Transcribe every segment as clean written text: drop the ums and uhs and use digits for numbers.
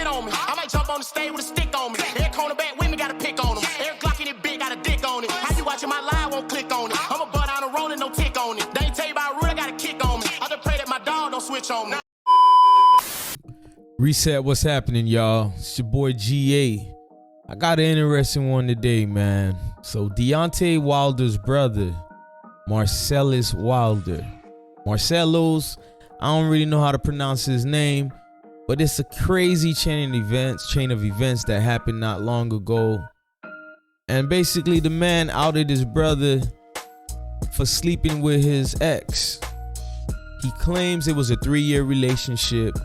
tat on me. I might jump on the stage with a stick on me. Every cornerback with me got a pick on him. Every Glock in it big got a dick on it. How you watching my live, won't click on it. I'm a butt on a rolling, no tick on it. They ain't tell you about root, I got a kick on me. I just pray that my dog don't switch on me. Reset, what's happening, y'all? It's your boy GA. I got an interesting one today, man. So Deontay Wilder's brother, Marcellos Wilder. Marcellos, I don't really know how to pronounce his name, but it's a crazy chain of events that happened not long ago. And basically the man outed his brother for sleeping with his ex. He claims it was a 3-year relationship,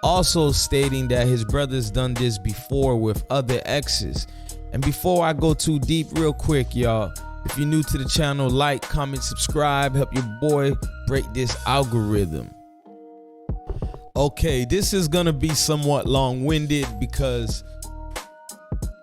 also stating that his brother's done this before with other exes. And before I go too deep, real quick, y'all, if you're new to the channel, like, comment, subscribe, help your boy break this algorithm. Okay, this is gonna be somewhat long-winded because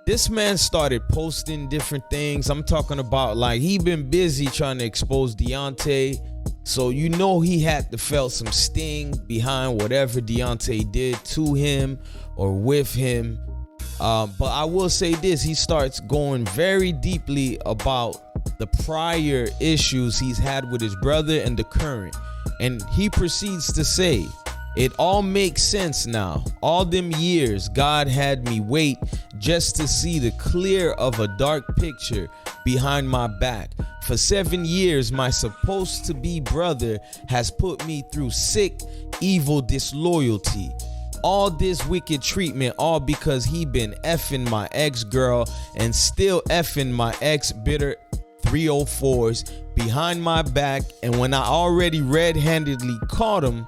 this man started posting different things. I'm talking about, like, he been busy trying to expose Deontay. So you know he had to felt some sting behind whatever Deontay did to him or with him. But I will say this, he starts going very deeply about the prior issues he's had with his brother and the current. And he proceeds to say, it all makes sense now. All them years God had me wait just to see the clear of a dark picture behind my back. For 7 years, my supposed to be brother has put me through sick, evil disloyalty. All this wicked treatment, all because he been effing my ex-girl and still effing my ex-bitter 304s behind my back. And when I already red-handedly caught him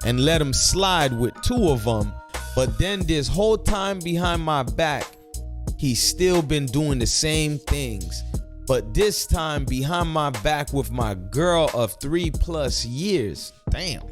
and let him slide with 2 of them, but then this whole time behind my back, he's still been doing the same things. But this time behind my back with my girl of 3+ years. Damn.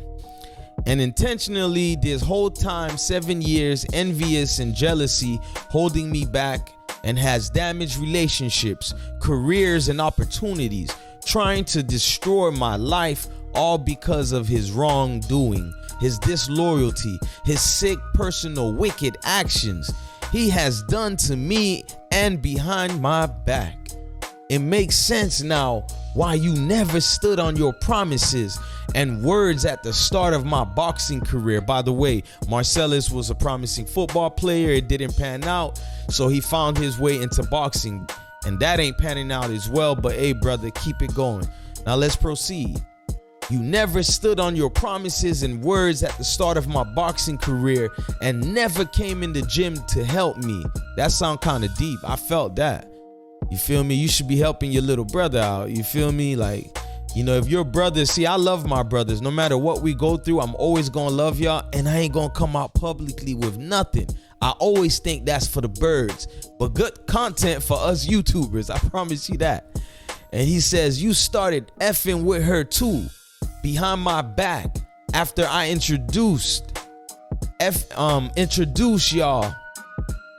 And intentionally this whole time, 7 years, envious and jealousy holding me back, and has damaged relationships, careers, and opportunities, trying to destroy my life, all because of his wrongdoing, his disloyalty, his sick personal wicked actions he has done to me and behind my back. It makes sense now why you never stood on your promises and words at the start of my boxing career. By the way, Marcellos was a promising football player. It didn't pan out, so he found his way into boxing, and that ain't panning out as well. But hey, brother, keep it going. Now let's proceed. You never stood on your promises and words at the start of my boxing career and never came in the gym to help me. That sound kind of deep. I felt that. You feel me? You should be helping your little brother out. You feel me? Like, you know, if your brother, see, I love my brothers. No matter what we go through, I'm always gonna love y'all, and I ain't gonna come out publicly with nothing. I always think that's for the birds, but good content for us YouTubers. I promise you that. And he says, you started effing with her too, behind my back, after I introduced y'all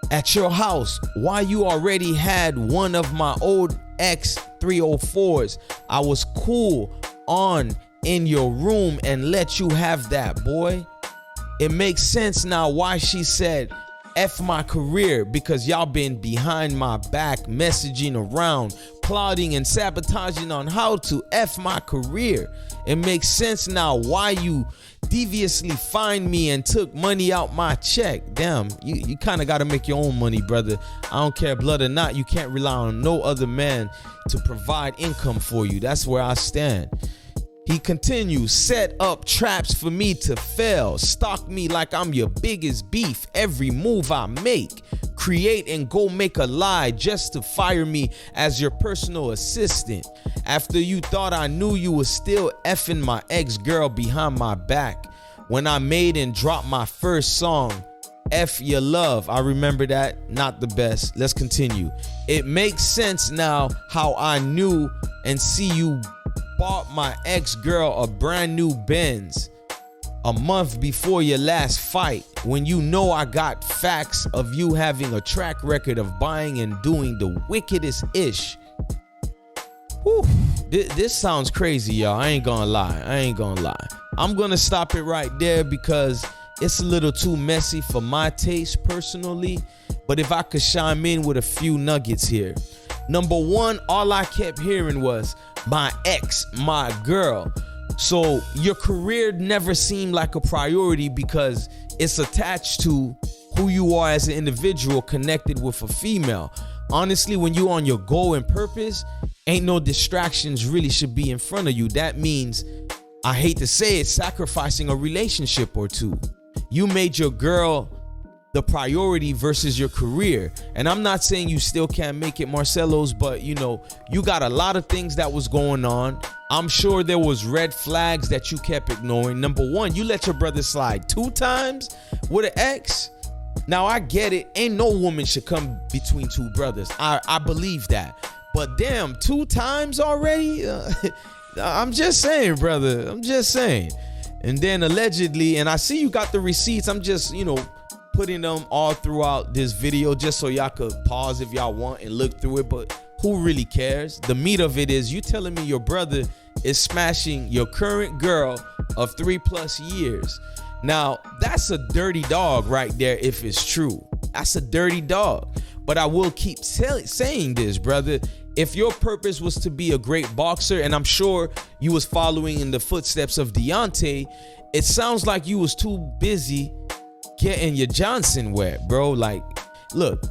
at your house. Why you already had one of my old ex 304s. I was cool on in your room and let you have that, boy. It makes sense now why she said F my career, because y'all been behind my back messaging around, plotting and sabotaging on how to F my career. It makes sense now why you deviously fined me and took money out my check. Damn, you kind of got to make your own money, brother. I don't care blood or not, you can't rely on no other man to provide income for you. That's where I stand. He continues, set up traps for me to fail, stalk me like I'm your biggest beef every move I make, create and go make a lie just to fire me as your personal assistant. After you thought I knew you was still effing my ex-girl behind my back. When I made and dropped my first song, F Your Love, I remember that, not the best. Let's continue. It makes sense now how I knew and see you bought my ex-girl a brand new Benz a month before your last fight, when you know I got facts of you having a track record of buying and doing the wickedest ish. Whew. This sounds crazy, y'all. I ain't gonna lie. I'm gonna stop it right there because it's a little too messy for my taste personally. But if I could chime in with a few nuggets here. Number one, all I kept hearing was my ex, my girl. So your career never seemed like a priority because it's attached to who you are as an individual connected with a female. Honestly, when you on your goal and purpose, ain't no distractions really should be in front of you. That means, I hate to say it, sacrificing a relationship or two. You made your girl the priority versus your career. And I'm not saying you still can't make it, Marcellos, but you know, you got a lot of things that was going on. I'm sure there was red flags that you kept ignoring. Number one, you let your brother slide 2 times with an ex. Now I get it, ain't no woman should come between 2 brothers. I believe that. But damn, 2 times already? I'm just saying, brother. I'm just saying. And then allegedly, and I see you got the receipts. I'm just, you know, putting them all throughout this video just so y'all could pause if y'all want and look through it. But who really cares? The meat of it is you telling me your brother is smashing your current girl of 3+ years. Now, that's a dirty dog right there if it's true. That's a dirty dog. But I will keep saying this, brother. If your purpose was to be a great boxer, and I'm sure you was following in the footsteps of Deyontay, it sounds like you was too busy getting your Johnson wet, bro. Like, look,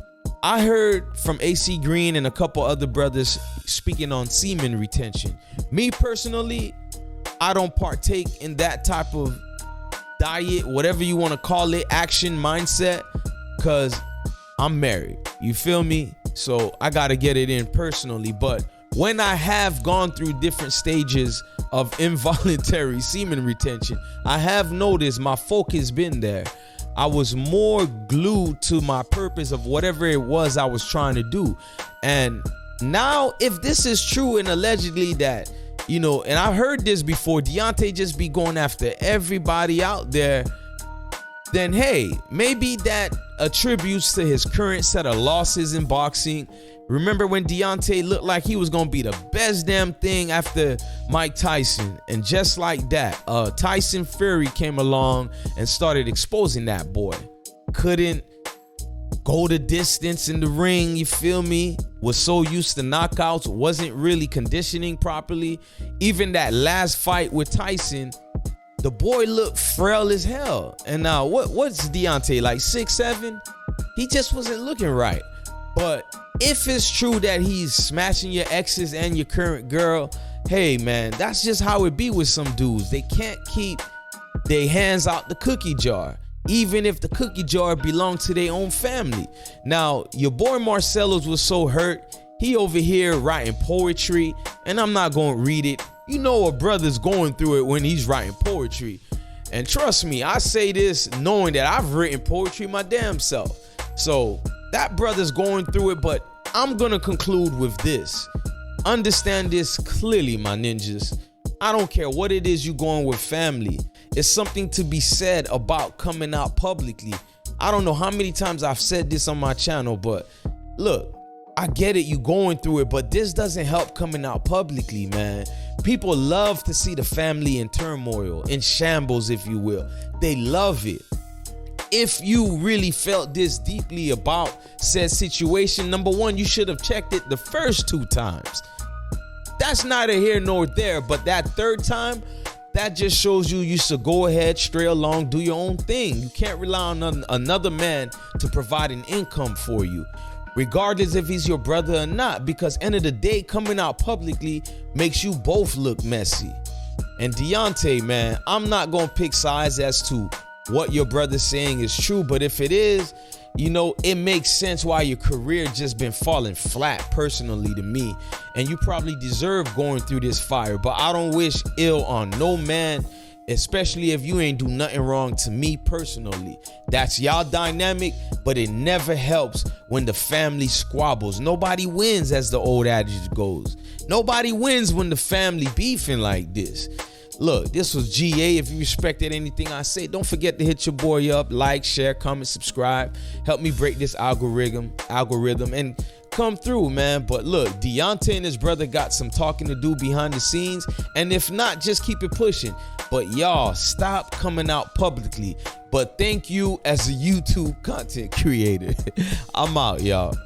I heard from AC Green and a couple other brothers speaking on semen retention. Me personally, I don't partake in that type of diet, whatever you want to call it, action mindset, because I'm married. You feel me? So I got to get it in personally. But when I have gone through different stages of involuntary semen retention, I have noticed my focus been there. I was more glued to my purpose of whatever it was I was trying to do. And now, if this is true and allegedly that, you know, and I've heard this before, Deyontay just be going after everybody out there, then hey, maybe that attributes to his current set of losses in boxing. Remember when Deyontay looked like he was gonna be the best damn thing after Mike Tyson, and just like that, Tyson Fury came along and started exposing that boy. Couldn't go the distance in the ring, you feel me? Was so used to knockouts, wasn't really conditioning properly. Even that last fight with Tyson, the boy looked frail as hell. And now what's Deyontay, like 6'7"? He just wasn't looking right. But if it's true that he's smashing your exes and your current girl, hey man, that's just how it be with some dudes. They can't keep their hands out the cookie jar, even if the cookie jar belonged to their own family. Now, your boy Marcellos was so hurt, he over here writing poetry, and I'm not gonna read it. You know a brother's going through it when he's writing poetry. And trust me, I say this knowing that I've written poetry my damn self. So that brother's going through it, but I'm gonna conclude with this. Understand this clearly, my ninjas. I don't care what it is you going with family. It's something to be said about coming out publicly. I don't know how many times I've said this on my channel, but look, I get it, you going through it, but this doesn't help coming out publicly, man. People love to see the family in turmoil, in shambles, if you will. They love it. If you really felt this deeply about said situation, number one, you should have checked it the first 2 times. That's neither here nor there, but that 3rd time, that just shows you should go ahead, stray along, do your own thing. You can't rely on another man to provide an income for you, regardless if he's your brother or not, because end of the day, coming out publicly makes you both look messy. And Deyontay, man, I'm not gonna pick sides as to what your brother's saying is true, but if it is, you know, it makes sense why your career just been falling flat personally to me, and you probably deserve going through this fire. But I don't wish ill on no man, especially if you ain't do nothing wrong to me personally. That's y'all dynamic, but it never helps when the family squabbles. Nobody wins, as the old adage goes. Nobody wins when the family beefing like this. Look, this was GA. If you respected anything I say, don't forget to hit your boy up, like, share, comment, subscribe. Help me break this algorithm and come through, man. But look, Deyontay and his brother got some talking to do behind the scenes. And if not, just keep it pushing. But y'all, stop coming out publicly. But thank you as a YouTube content creator. I'm out, y'all.